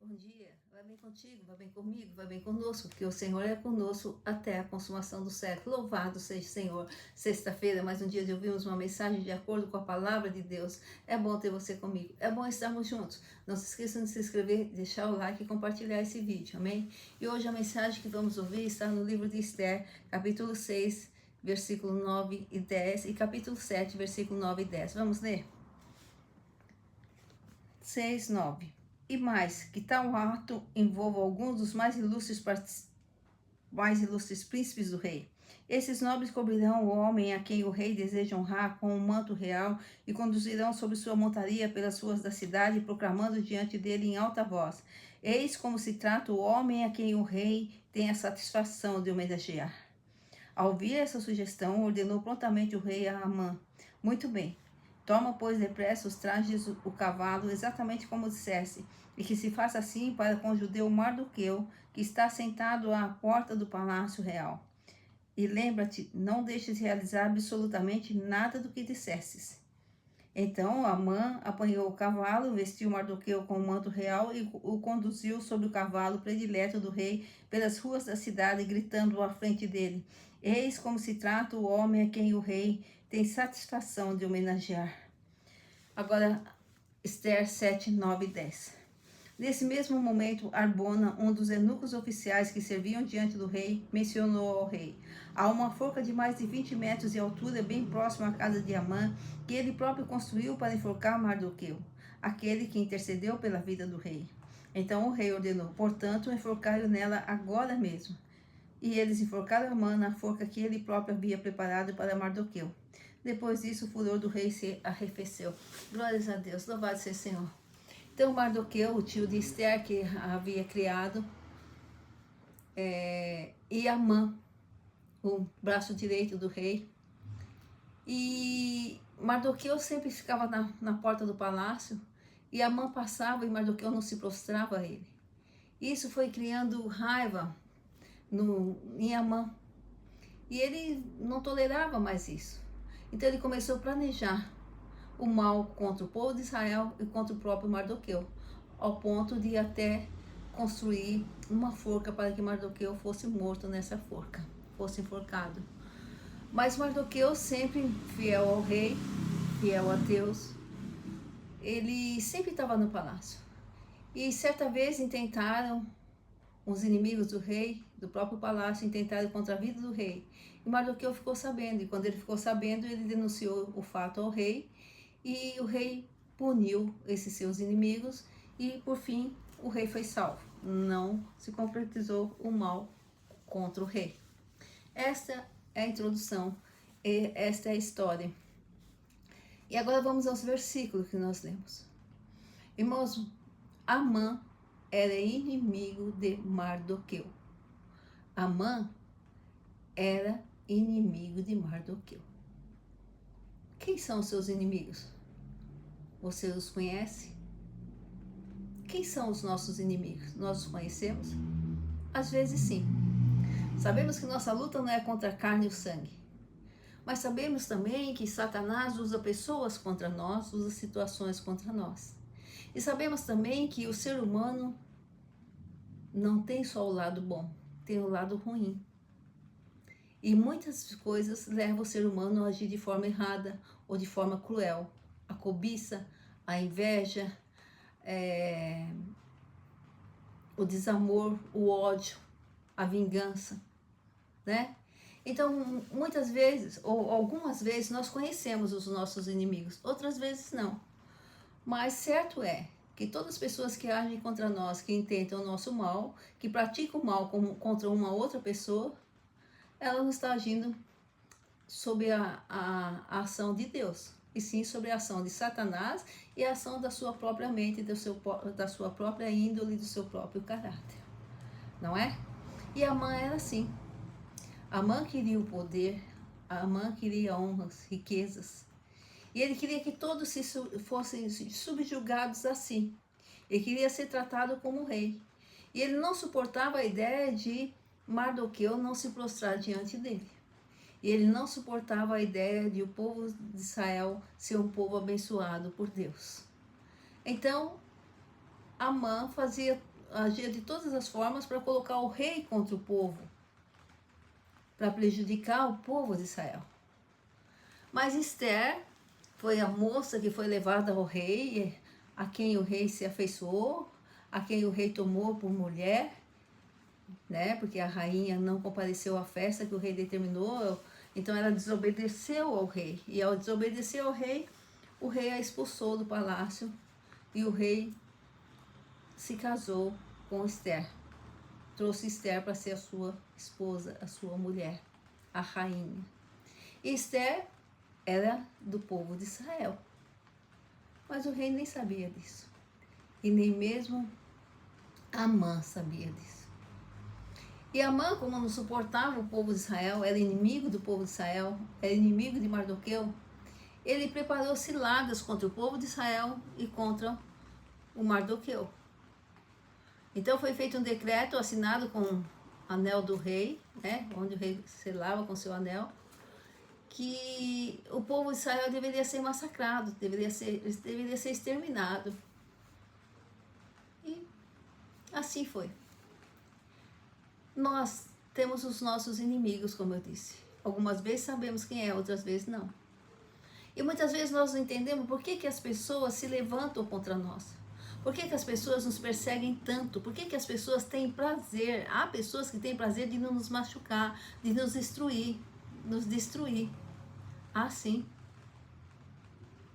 Bom dia, vai bem contigo, vai bem comigo, vai bem conosco, porque o Senhor é conosco até a consumação do século. Louvado seja o Senhor. Sexta-feira, mais um dia de ouvirmos uma mensagem de acordo com a palavra de Deus. É bom ter você comigo, é bom estarmos juntos. Não se esqueçam de se inscrever, deixar o like e compartilhar esse vídeo, amém? E hoje a mensagem que vamos ouvir está no livro de Esther, capítulo 6, versículo 9 e 10, e capítulo 7, versículo 9 e 10. Vamos ler? 6, 9. E mais, que tal ato envolva alguns dos mais ilustres príncipes do rei. Esses nobres cobrirão o homem a quem o rei deseja honrar com um manto real e conduzirão sobre sua montaria pelas ruas da cidade, proclamando diante dele em alta voz: Eis como se trata o homem a quem o rei tem a satisfação de homenagear. Ao ouvir essa sugestão, ordenou prontamente o rei a Amã: Muito bem. Toma, pois, depressa os trajes o cavalo, exatamente como disseste, e que se faça assim para com o judeu Mardoqueu, que está sentado à porta do palácio real. E lembra-te, não deixes realizar absolutamente nada do que dissestes. Então Amã apanhou o cavalo, vestiu Mardoqueu com o manto real e o conduziu sobre o cavalo predileto do rei pelas ruas da cidade, gritando à frente dele: Eis como se trata o homem a quem o rei tem satisfação de homenagear. Agora, Esther 7, 9 e 10. Nesse mesmo momento, Arbona, um dos eunucos oficiais que serviam diante do rei, mencionou ao rei: Há uma forca de mais de 20 metros de altura bem próxima à casa de Amã, que ele próprio construiu para enforcar Mardoqueu, aquele que intercedeu pela vida do rei. Então o rei ordenou: Portanto, enforcai-o nela agora mesmo. E eles enforcaram Amã na forca que ele próprio havia preparado para Mardoqueu. Depois disso, o furor do rei se arrefeceu. Glórias a Deus, louvado seja o Senhor. Então Mardoqueu, o tio de Esther, que havia criado, e Amã, o braço direito do rei. E Mardoqueu sempre ficava na porta do palácio, e Amã passava e Mardoqueu não se prostrava a ele. Isso foi criando raiva em Amã. E ele não tolerava mais isso. Então ele começou a planejar o mal contra o povo de Israel e contra o próprio Mardoqueu, ao ponto de até construir uma forca para que Mardoqueu fosse morto nessa forca, fosse enforcado. Mas Mardoqueu, sempre fiel ao rei, fiel a Deus, ele sempre estava no palácio. E certa vez intentaram, os inimigos do rei, do próprio palácio, intentaram contra a vida do rei. E Mardoqueu ficou sabendo, e quando ele ficou sabendo, ele denunciou o fato ao rei, e o rei puniu esses seus inimigos, e por fim o rei foi salvo. Não se concretizou o mal contra o rei. Esta é a introdução, esta é a história. E agora vamos aos versículos que nós lemos. Irmãos, Amã era inimigo de Mardoqueu. Amã era inimigo de Mardoqueu. Quem são os seus inimigos? Você os conhece? Quem são os nossos inimigos? Nós os conhecemos? Às vezes sim. Sabemos que nossa luta não é contra a carne e o sangue. Mas sabemos também que Satanás usa pessoas contra nós, usa situações contra nós. E sabemos também que o ser humano não tem só o lado bom, tem o lado ruim. E muitas coisas levam o ser humano a agir de forma errada ou de forma cruel. A cobiça, a inveja, o desamor, o ódio, a vingança, né? Então, muitas vezes, ou algumas vezes, nós conhecemos os nossos inimigos, outras vezes não. Mas certo é que todas as pessoas que agem contra nós, que intentam o nosso mal, que praticam o mal contra uma outra pessoa, ela não está agindo sob a ação de Deus, e sim sobre a ação de Satanás e a ação da sua própria mente, da sua própria índole, do seu próprio caráter. Não é? E Amã era assim. Amã queria o poder, Amã queria honras, riquezas. E ele queria que todos fossem subjugados assim. Ele queria ser tratado como rei. E ele não suportava a ideia de Mardoqueu não se prostrar diante dele. E ele não suportava a ideia de o povo de Israel ser um povo abençoado por Deus. Então, Amã fazia agia de todas as formas para colocar o rei contra o povo, para prejudicar o povo de Israel. Mas Esther foi a moça que foi levada ao rei, a quem o rei se afeiçoou, a quem o rei tomou por mulher, né? Porque a rainha não compareceu à festa que o rei determinou, então ela desobedeceu ao rei. E ao desobedecer ao rei, o rei a expulsou do palácio e o rei se casou com Esther. Trouxe Esther para ser a sua esposa, a sua mulher, a rainha. E Esther era do povo de Israel. Mas o rei nem sabia disso. E nem mesmo Amã sabia disso. E Amã, como não suportava o povo de Israel, era inimigo do povo de Israel, era inimigo de Mardoqueu, ele preparou ciladas contra o povo de Israel e contra o Mardoqueu. Então foi feito um decreto assinado com o anel do rei, né, onde o rei selava com seu anel, que o povo de Israel deveria ser massacrado, deveria ser exterminado. E assim foi. Nós temos os nossos inimigos, como eu disse. Algumas vezes sabemos quem é, outras vezes não. E muitas vezes nós não entendemos por que as pessoas se levantam contra nós. Por que as pessoas nos perseguem tanto? Por que as pessoas têm prazer? Há pessoas que têm prazer de nos machucar, de nos destruir, Ah, sim.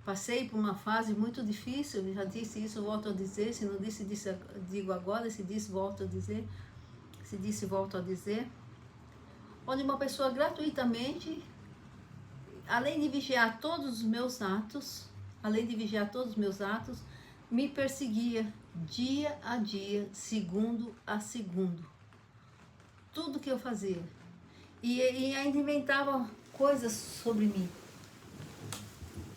Passei por uma fase muito difícil, já disse isso, volto a dizer. Se não disse, digo agora. Se disse, volto a dizer. Se disse, volto a dizer. Onde uma pessoa gratuitamente, além de vigiar todos os meus atos, me perseguia dia a dia, segundo a segundo. Tudo que eu fazia. E ainda inventava coisas sobre mim.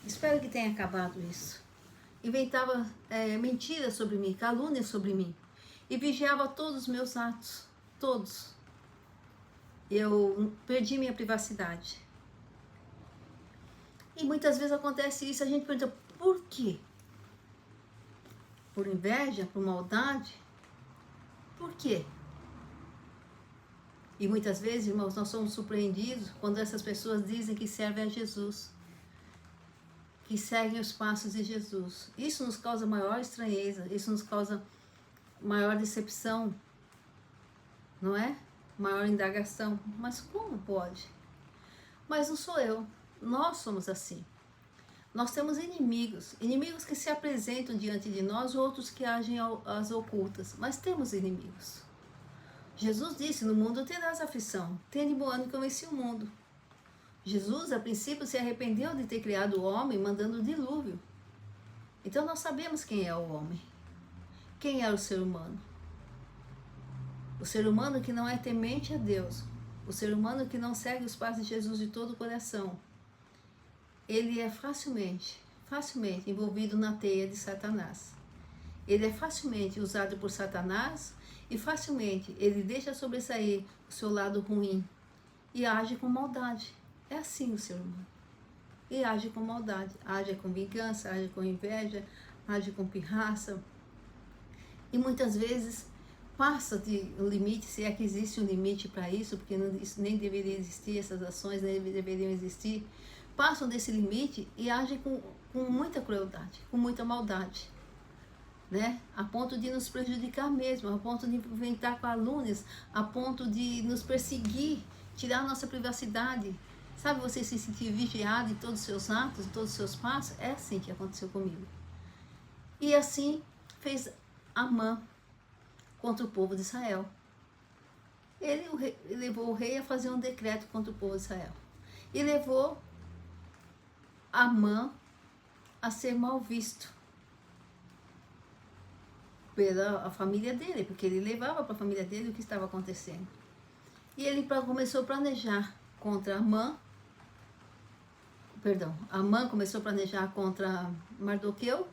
Espero que tenha acabado isso. Inventava mentiras sobre mim, calúnias sobre mim. E vigiava todos os meus atos. Todos. Eu perdi minha privacidade. E muitas vezes acontece isso, a gente pergunta, por quê? Por inveja? Por maldade? Por quê? E muitas vezes, irmãos, nós somos surpreendidos quando essas pessoas dizem que servem a Jesus, que seguem os passos de Jesus. Isso nos causa maior estranheza, isso nos causa maior decepção, não é? Maior indagação. Mas como pode? Mas não sou eu, nós somos assim. Nós temos inimigos que se apresentam diante de nós, outros que agem às ocultas, mas temos inimigos. Jesus disse, no mundo terás aflição, tende bom ânimo que eu venci o mundo. Jesus, a princípio, se arrependeu de ter criado o homem, mandando o dilúvio. Então nós sabemos quem é o homem, quem é o ser humano. O ser humano que não é temente a Deus, o ser humano que não segue os passos de Jesus de todo o coração, ele é facilmente envolvido na teia de Satanás. Ele é facilmente usado por Satanás e facilmente ele deixa sobressair o seu lado ruim e age com maldade. É assim o ser humano. E age com maldade, age com vingança, age com inveja, age com pirraça. E muitas vezes passa um limite, se é que existe um limite para isso, porque isso nem deveria existir, essas ações nem deveriam existir, passam desse limite e agem com muita crueldade, com muita maldade, né? A ponto de nos prejudicar mesmo, a ponto de inventar calúnias, a ponto de nos perseguir, tirar a nossa privacidade. Sabe, você se sentir vigiado em todos os seus atos, em todos os seus passos? É assim que aconteceu comigo. E assim fez Amã contra o povo de Israel. Ele levou o rei a fazer um decreto contra o povo de Israel. E levou Amã a ser mal visto pela família dele, porque ele levava para a família dele o que estava acontecendo. E ele começou a planejar contra Amã começou a planejar contra Mardoqueu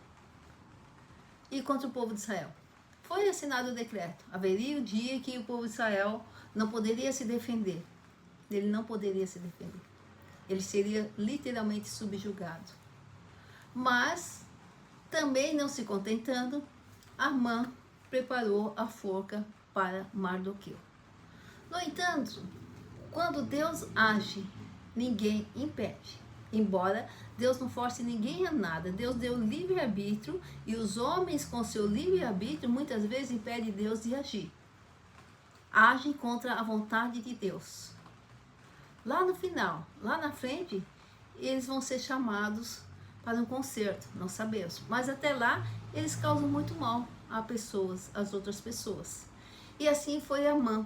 e contra o povo de Israel. Foi assinado o decreto. Haveria o dia que o povo de Israel não poderia se defender. Ele não poderia se defender. Ele seria literalmente subjugado. Mas, também não se contentando, Amã preparou a forca para Mardoqueu. No entanto, quando Deus age, ninguém impede. Embora Deus não force ninguém a nada, Deus deu livre-arbítrio e os homens com seu livre-arbítrio muitas vezes impedem Deus de agir. Agem contra a vontade de Deus. Lá no final, lá na frente, eles vão ser chamados para um concerto, não sabemos. Mas até lá, eles causam muito mal a pessoas, às outras pessoas. E assim foi Amã.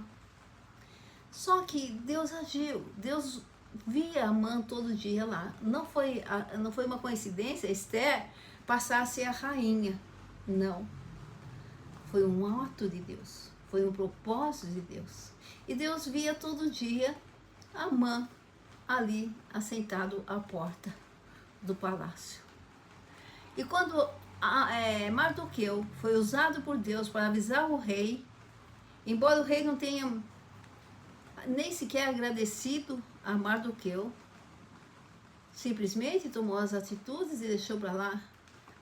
Só que Deus agiu, Deus via Amã todo dia lá. Não foi uma coincidência Esther passar a ser a rainha. Não. Foi um ato de Deus. Foi um propósito de Deus. E Deus via todo dia Amã ali assentado à porta do palácio. E quando Mardoqueu foi usado por Deus para avisar o rei, embora o rei não tenha nem sequer agradecido a Mardoqueu, simplesmente tomou as atitudes e deixou para lá.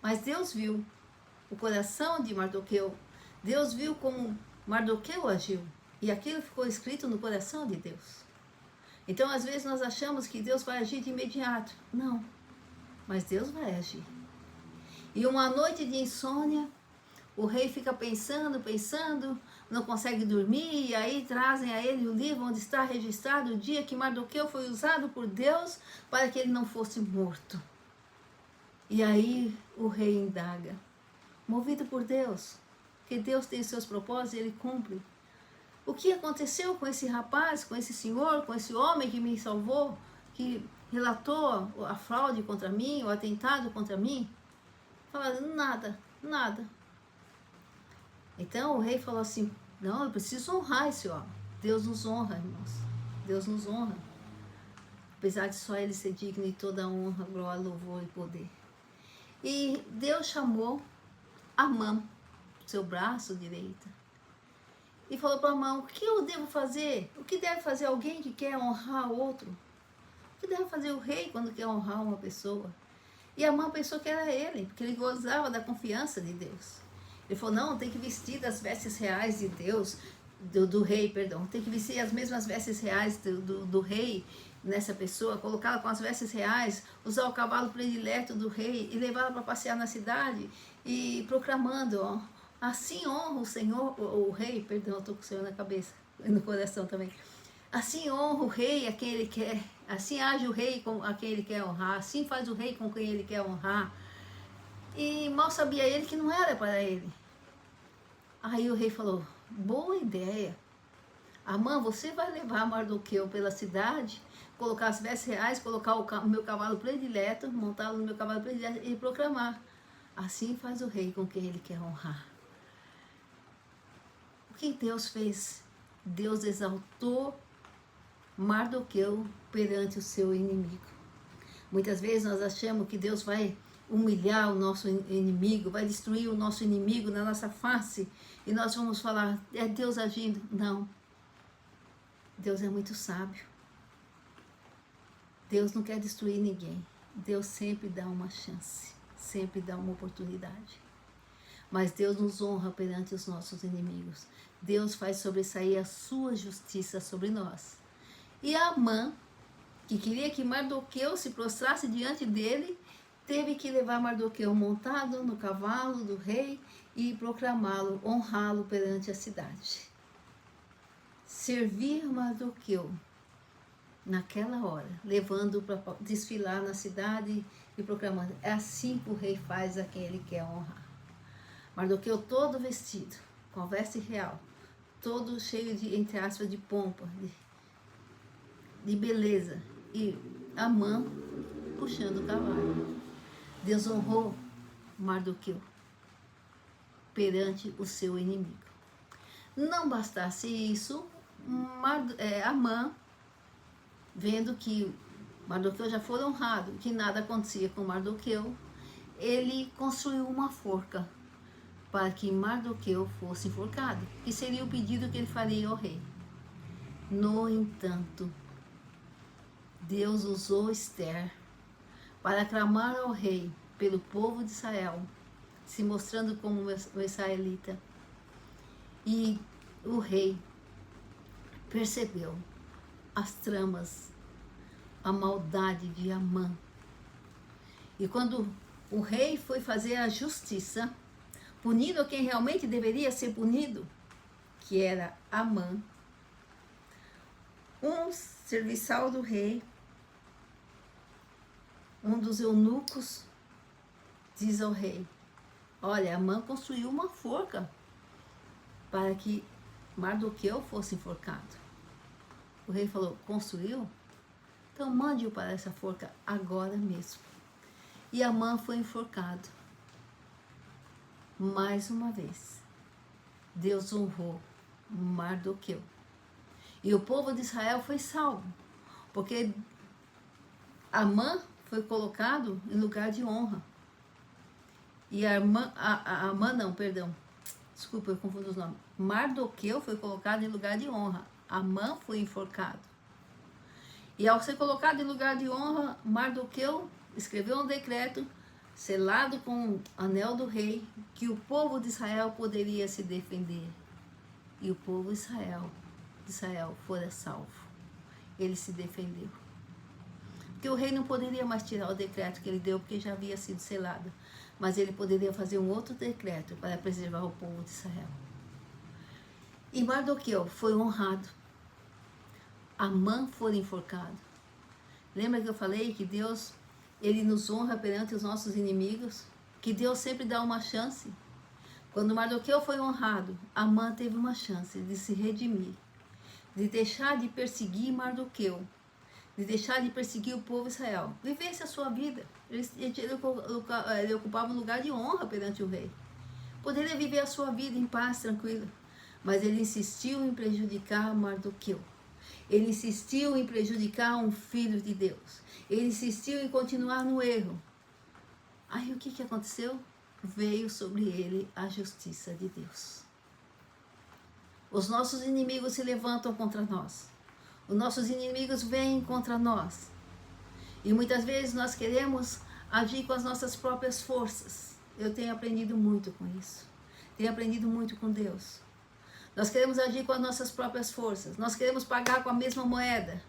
Mas Deus viu o coração de Mardoqueu. Deus viu como Mardoqueu agiu. E aquilo ficou escrito no coração de Deus. Então, às vezes, nós achamos que Deus vai agir de imediato. Não. Mas Deus vai agir. E uma noite de insônia, o rei fica pensando, não consegue dormir, e aí trazem a ele o livro onde está registrado o dia que Mardoqueu foi usado por Deus para que ele não fosse morto. E aí o rei indaga, movido por Deus, que Deus tem seus propósitos e ele cumpre. O que aconteceu com esse rapaz, com esse senhor, com esse homem que me salvou, que relatou a fraude contra mim, o atentado contra mim? Fala, nada. Então o rei falou assim, não, eu preciso honrar esse homem. Deus nos honra, irmãos. Deus nos honra. Apesar de só ele ser digno de toda honra, glória, louvor e poder. E Deus chamou Amã, seu braço direito, e falou para Amã, o que eu devo fazer? O que deve fazer alguém que quer honrar outro? O que deve fazer o rei quando quer honrar uma pessoa? E Amã pensou que era ele, porque ele gozava da confiança de Deus. Ele falou, não, tem que vestir das vestes reais de Deus, do rei, perdão. Tem que vestir as mesmas vestes reais do rei nessa pessoa, colocá-la com as vestes reais, usar o cavalo predileto do rei e levá-la para passear na cidade e proclamando, ó, assim honra o Senhor, o rei, perdão, eu estou com o Senhor na cabeça, no coração também. Assim honra o rei a quem ele quer, assim age o rei a quem ele quer honrar, assim faz o rei com quem ele quer honrar. E mal sabia ele que não era para ele. Aí o rei falou, boa ideia. Amã, você vai levar Mardoqueu pela cidade, colocar as vestes reais, colocar o meu cavalo predileto, montá-lo no meu cavalo predileto e proclamar. Assim faz o rei com quem ele quer honrar. O que Deus fez? Deus exaltou Mardoqueu perante o seu inimigo. Muitas vezes nós achamos que Deus vai humilhar o nosso inimigo, vai destruir o nosso inimigo na nossa face, e nós vamos falar, é Deus agindo. Não. Deus é muito sábio. Deus não quer destruir ninguém. Deus sempre dá uma chance, sempre dá uma oportunidade. Mas Deus nos honra perante os nossos inimigos. Deus faz sobressair a sua justiça sobre nós. E Amã, que queria que Mardoqueu se prostrasse diante dele, teve que levar Mardoqueu montado no cavalo do rei e proclamá-lo, honrá-lo perante a cidade. Servir Mardoqueu naquela hora, levando-o para desfilar na cidade e proclamando. É assim que o rei faz a quem ele quer honrar. Mardoqueu todo vestido, com a veste real, todo cheio de, entre aspas, de pompa, de beleza, e Amã puxando o cavalo. Deus honrou Mardoqueu perante o seu inimigo. Não bastasse isso, Amã, vendo que Mardoqueu já foi honrado, que nada acontecia com Mardoqueu, ele construiu uma forca para que Mardoqueu fosse enforcado, que seria o pedido que ele faria ao rei. No entanto, Deus usou Esther para clamar ao rei pelo povo de Israel, se mostrando como um israelita. E o rei percebeu as tramas, a maldade de Amã. E quando o rei foi fazer a justiça, punindo quem realmente deveria ser punido, que era Amã, um serviçal do rei, um dos eunucos, diz ao rei: olha, Amã construiu uma forca para que Mardoqueu fosse enforcado. O rei falou: construiu? Então mande-o para essa forca agora mesmo. E Amã foi enforcado. Mais uma vez, Deus honrou Mardoqueu. E o povo de Israel foi salvo, porque Amã foi colocado em lugar de honra. E desculpa, eu confundo os nomes. Mardoqueu foi colocado em lugar de honra. Amã foi enforcado. E ao ser colocado em lugar de honra, Mardoqueu escreveu um decreto, selado com o anel do rei, que o povo de Israel poderia se defender. E o povo de Israel fora salvo. Ele se defendeu. Porque o rei não poderia mais tirar o decreto que ele deu, porque já havia sido selado. Mas ele poderia fazer um outro decreto para preservar o povo de Israel. E Mardoqueu foi honrado. Amã foi enforcado. Lembra que eu falei que Deus, ele nos honra perante os nossos inimigos? Que Deus sempre dá uma chance? Quando Mardoqueu foi honrado, Amã teve uma chance de se redimir, de deixar de perseguir Mardoqueu, de deixar de perseguir o povo de Israel. Vivesse a sua vida. Ele ocupava um lugar de honra perante o rei. Poderia viver a sua vida em paz, tranquila. Mas ele insistiu em prejudicar Mardoqueu. Ele insistiu em prejudicar um filho de Deus. Ele insistiu em continuar no erro. Aí o que aconteceu? Veio sobre ele a justiça de Deus. Os nossos inimigos se levantam contra nós. Os nossos inimigos vêm contra nós. E muitas vezes nós queremos agir com as nossas próprias forças. Eu tenho aprendido muito com isso. Tenho aprendido muito com Deus. Nós queremos agir com as nossas próprias forças. Nós queremos pagar com a mesma moeda.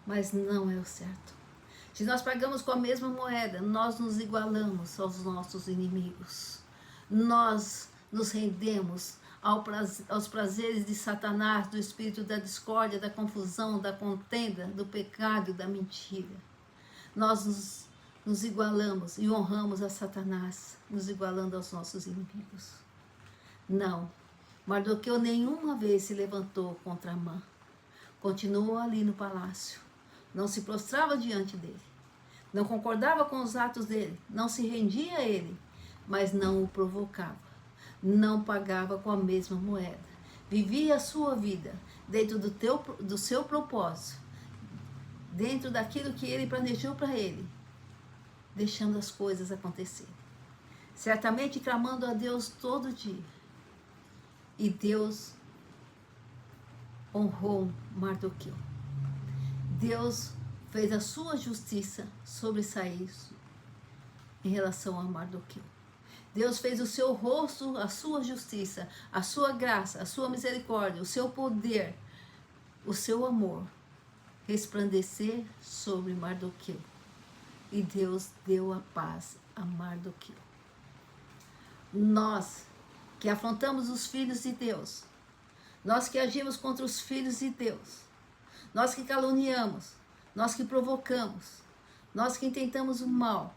Mas não é o certo. Se nós pagamos com a mesma moeda, nós nos igualamos aos nossos inimigos. Nós nos rendemos aos prazeres de Satanás, do espírito da discórdia, da confusão, da contenda, do pecado e da mentira. Nós nos igualamos e honramos a Satanás, nos igualando aos nossos inimigos. Não, Mardoqueu nenhuma vez se levantou contra Amã. Continuou ali no palácio, não se prostrava diante dele, não concordava com os atos dele, não se rendia a ele, mas não o provocava. Não pagava com a mesma moeda. Vivia a sua vida dentro do seu propósito, dentro daquilo que ele planejou para ele, deixando as coisas acontecerem. Certamente clamando a Deus todo dia. E Deus honrou Mardoqueu. Deus fez a sua justiça sobressair em relação a Mardoqueu. Deus fez o seu rosto, a sua justiça, a sua graça, a sua misericórdia, o seu poder, o seu amor resplandecer sobre Mardoqueu. E Deus deu a paz a Mardoqueu. Nós que afrontamos os filhos de Deus, nós que agimos contra os filhos de Deus, nós que caluniamos, nós que provocamos, nós que intentamos o mal,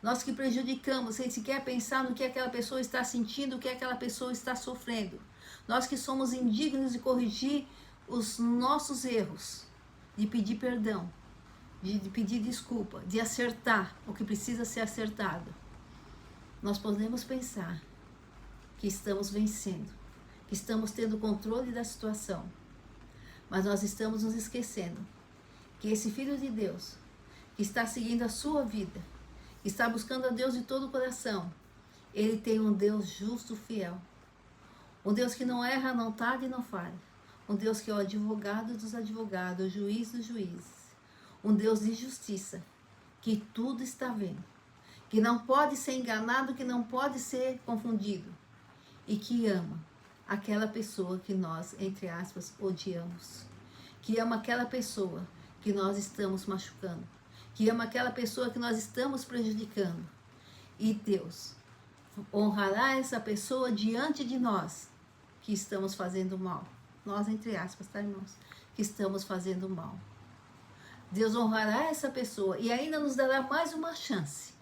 nós que prejudicamos sem sequer pensar no que aquela pessoa está sentindo, o que aquela pessoa está sofrendo. Nós que somos indignos de corrigir os nossos erros, de pedir perdão, de pedir desculpa, de acertar o que precisa ser acertado. Nós podemos pensar que estamos vencendo, que estamos tendo controle da situação. Mas nós estamos nos esquecendo que esse Filho de Deus, que está seguindo a sua vida, está buscando a Deus de todo o coração, ele tem um Deus justo, fiel. Um Deus que não erra, não tarda e não falha. Um Deus que é o advogado dos advogados, o juiz dos juízes. Um Deus de justiça, que tudo está vendo. Que não pode ser enganado, que não pode ser confundido. E que ama aquela pessoa que nós, entre aspas, odiamos, que ama aquela pessoa que nós estamos machucando, que ama aquela pessoa que nós estamos prejudicando. E Deus honrará essa pessoa diante de nós que estamos fazendo mal. Nós, entre aspas, tá, irmãos? Que estamos fazendo mal. Deus honrará essa pessoa e ainda nos dará mais uma chance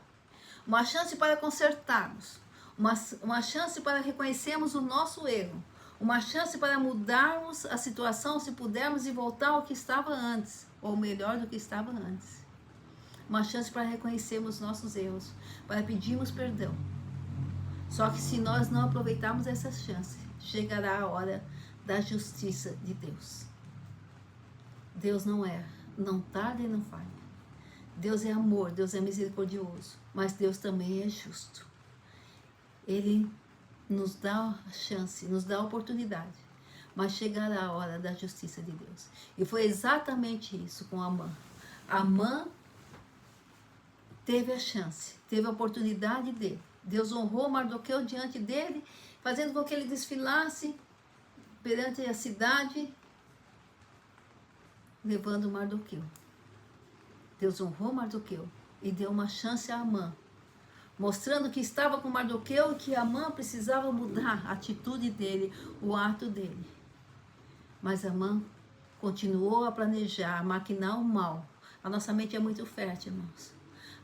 para consertarmos, uma chance para reconhecermos o nosso erro, uma chance para mudarmos a situação, se pudermos, e voltar ao que estava antes, ou melhor do que estava antes. Uma chance para reconhecermos nossos erros, para pedirmos perdão. Só que se nós não aproveitarmos essa chance, chegará a hora da justiça de Deus. Deus não erra, não tarda e não falha. Deus é amor, Deus é misericordioso, mas Deus também é justo. Ele nos dá a chance, nos dá a oportunidade, mas chegará a hora da justiça de Deus. E foi exatamente isso com Amã. Amã teve a chance, teve a oportunidade dele. Deus honrou Mardoqueu diante dele, fazendo com que ele desfilasse perante a cidade, levando Mardoqueu. Deus honrou Mardoqueu e deu uma chance a Amã, mostrando que estava com Mardoqueu e que Amã precisava mudar a atitude dele, o ato dele. Mas Amã continuou a planejar, a maquinar o mal. A nossa mente é muito fértil, irmãos.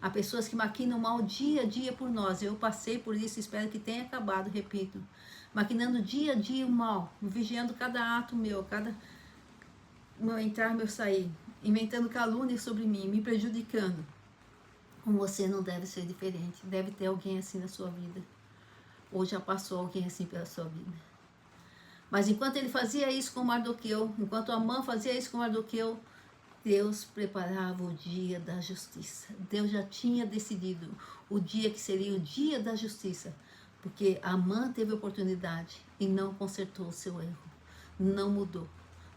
Há pessoas que maquinam o mal dia a dia por nós. Eu passei por isso, espero que tenha acabado, repito. Maquinando dia a dia o mal, vigiando cada ato meu, cada meu entrar, meu sair, inventando calúnias sobre mim, me prejudicando. Com você não deve ser diferente. Deve ter alguém assim na sua vida. Ou já passou alguém assim pela sua vida. Mas enquanto ele fazia isso com Mardoqueu, enquanto Amã fazia isso com Mardoqueu, Deus preparava o dia da justiça. Deus já tinha decidido o dia que seria o dia da justiça, porque Amã teve oportunidade e não consertou o seu erro, não mudou,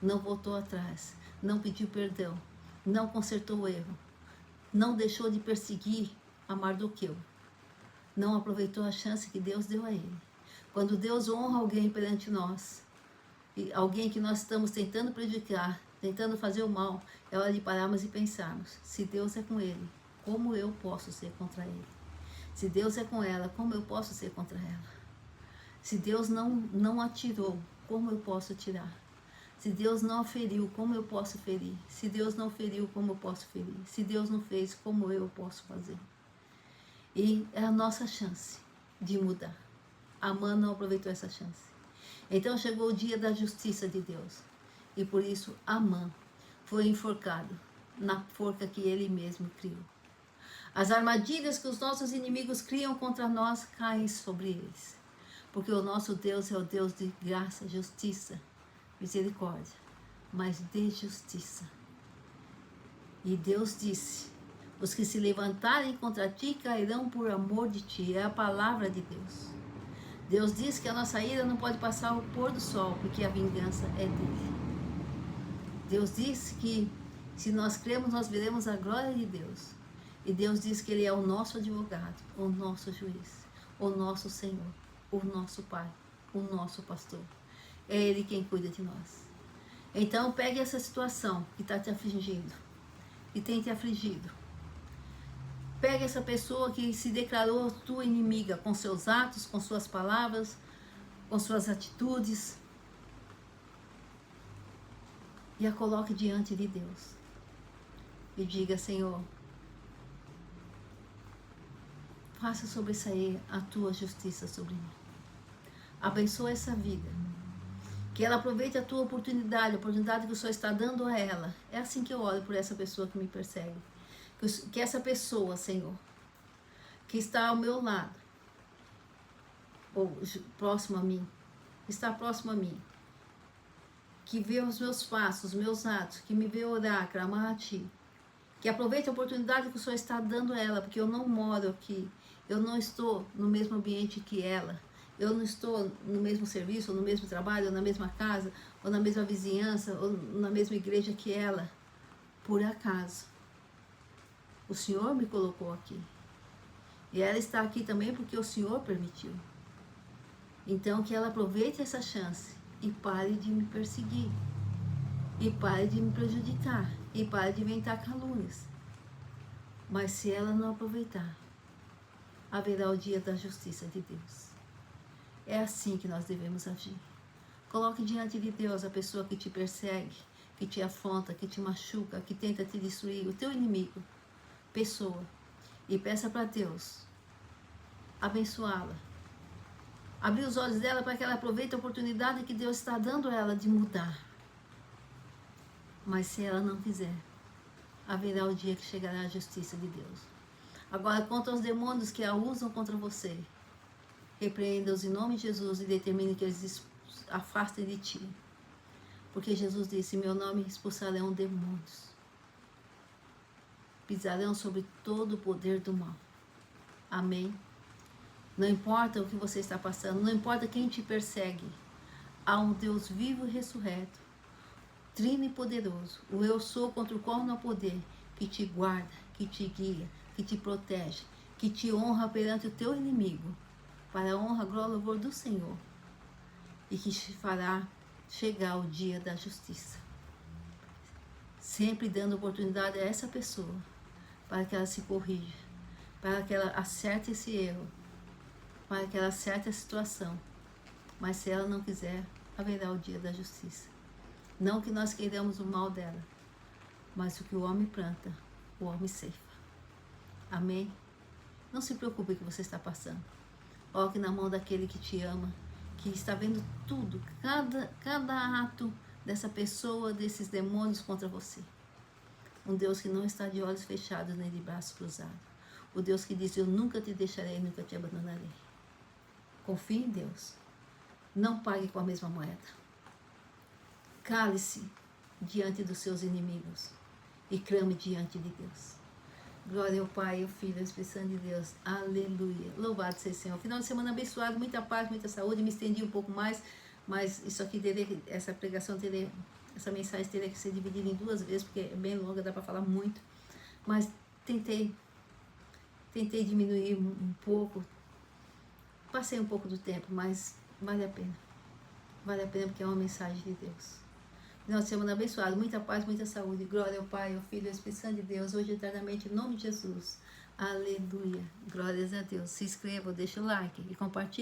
não voltou atrás, não pediu perdão, não consertou o erro, não deixou de perseguir a Mardoqueu, não aproveitou a chance que Deus deu a ele. Quando Deus honra alguém perante nós, e alguém que nós estamos tentando prejudicar, tentando fazer o mal, é hora de pararmos e pensarmos: se Deus é com ele, como eu posso ser contra ele? Se Deus é com ela, como eu posso ser contra ela? Se Deus não atirou, como eu posso atirar? Se Deus não feriu, como eu posso ferir? Se Deus não feriu, como eu posso ferir? Se Deus não fez, como eu posso fazer? E é a nossa chance de mudar. Amã não aproveitou essa chance. Então chegou o dia da justiça de Deus. E por isso Amã foi enforcado na forca que ele mesmo criou. As armadilhas que os nossos inimigos criam contra nós caem sobre eles. Porque o nosso Deus é o Deus de graça, justiça, misericórdia, mas de justiça. E Deus disse: os que se levantarem contra ti cairão por amor de ti. É a palavra de Deus. Deus diz que a nossa ira não pode passar o pôr do sol, porque a vingança é dele. Deus diz que se nós cremos, nós veremos a glória de Deus. E Deus diz que Ele é o nosso advogado, o nosso juiz, o nosso Senhor, o nosso Pai, o nosso pastor. É Ele quem cuida de nós. Então pegue essa situação que está te afligindo, que tem te afligido. Pegue essa pessoa que se declarou tua inimiga com seus atos, com suas palavras, com suas atitudes, e a coloque diante de Deus. E diga: Senhor, faça sobressair a tua justiça sobre mim. Abençoa essa vida. Que ela aproveite a tua oportunidade, a oportunidade que o Senhor está dando a ela. É assim que eu oro por essa pessoa que me persegue. Que essa pessoa, Senhor, que está ao meu lado, ou próximo a mim, está próximo a mim, que vê os meus passos, os meus atos, que me vê orar, clamar a Ti, que aproveite a oportunidade que o Senhor está dando a ela, porque eu não moro aqui, eu não estou no mesmo ambiente que ela, eu não estou no mesmo serviço, ou no mesmo trabalho, ou na mesma casa, ou na mesma vizinhança, ou na mesma igreja que ela, por acaso. O Senhor me colocou aqui. E ela está aqui também porque o Senhor permitiu. Então que ela aproveite essa chance e pare de me perseguir, e pare de me prejudicar, e pare de inventar calúnias. Mas se ela não aproveitar, haverá o dia da justiça de Deus. É assim que nós devemos agir. Coloque diante de Deus a pessoa que te persegue, que te afronta, que te machuca, que tenta te destruir, o teu inimigo, pessoa, e peça para Deus abençoá-la. Abrir os olhos dela para que ela aproveite a oportunidade que Deus está dando a ela de mudar. Mas se ela não quiser, haverá o dia que chegará a justiça de Deus. Agora, contra os demônios que a usam contra você, repreenda-os em nome de Jesus e determine que eles afastem de ti. Porque Jesus disse, em meu nome expulsarão demônios. Pisarão sobre todo o poder do mal. Amém? Não importa o que você está passando, não importa quem te persegue. Há um Deus vivo e ressurreto, trino e poderoso, o eu sou contra o qual não há poder, que te guarda, que te guia, que te protege, que te honra perante o teu inimigo, para a honra, glória e louvor do Senhor, e que te fará chegar o dia da justiça. Sempre dando oportunidade a essa pessoa, para que ela se corrija, para que ela acerte esse erro, para que ela acerte a situação. Mas se ela não quiser, haverá o dia da justiça. Não que nós queiramos o mal dela, mas o que o homem planta, o homem ceifa. Amém? Não se preocupe com o que você está passando. Coloque na mão daquele que te ama, que está vendo tudo, cada ato dessa pessoa, desses demônios contra você. Um Deus que não está de olhos fechados nem de braços cruzados. O Deus que diz, eu nunca te deixarei, nunca te abandonarei. Confie em Deus. Não pague com a mesma moeda. Cale-se diante dos seus inimigos e clame diante de Deus. Glória ao Pai, ao Filho e ao Espírito Santo de Deus. Aleluia. Louvado seja o Senhor. Final de semana abençoado, muita paz, muita saúde. Me estendi um pouco mais, mas isso aqui, essa pregação, essa mensagem teria que ser dividida em 2 vezes, porque é bem longa, dá para falar muito. Mas tentei diminuir um pouco. Passei um pouco do tempo, mas vale a pena. Vale a pena porque é uma mensagem de Deus. Final de semana abençoado, muita paz, muita saúde. Glória ao Pai, ao Filho e ao Espírito Santo de Deus, hoje e eternamente, em nome de Jesus. Aleluia. Glórias a Deus. Se inscreva, deixa o like e compartilhe.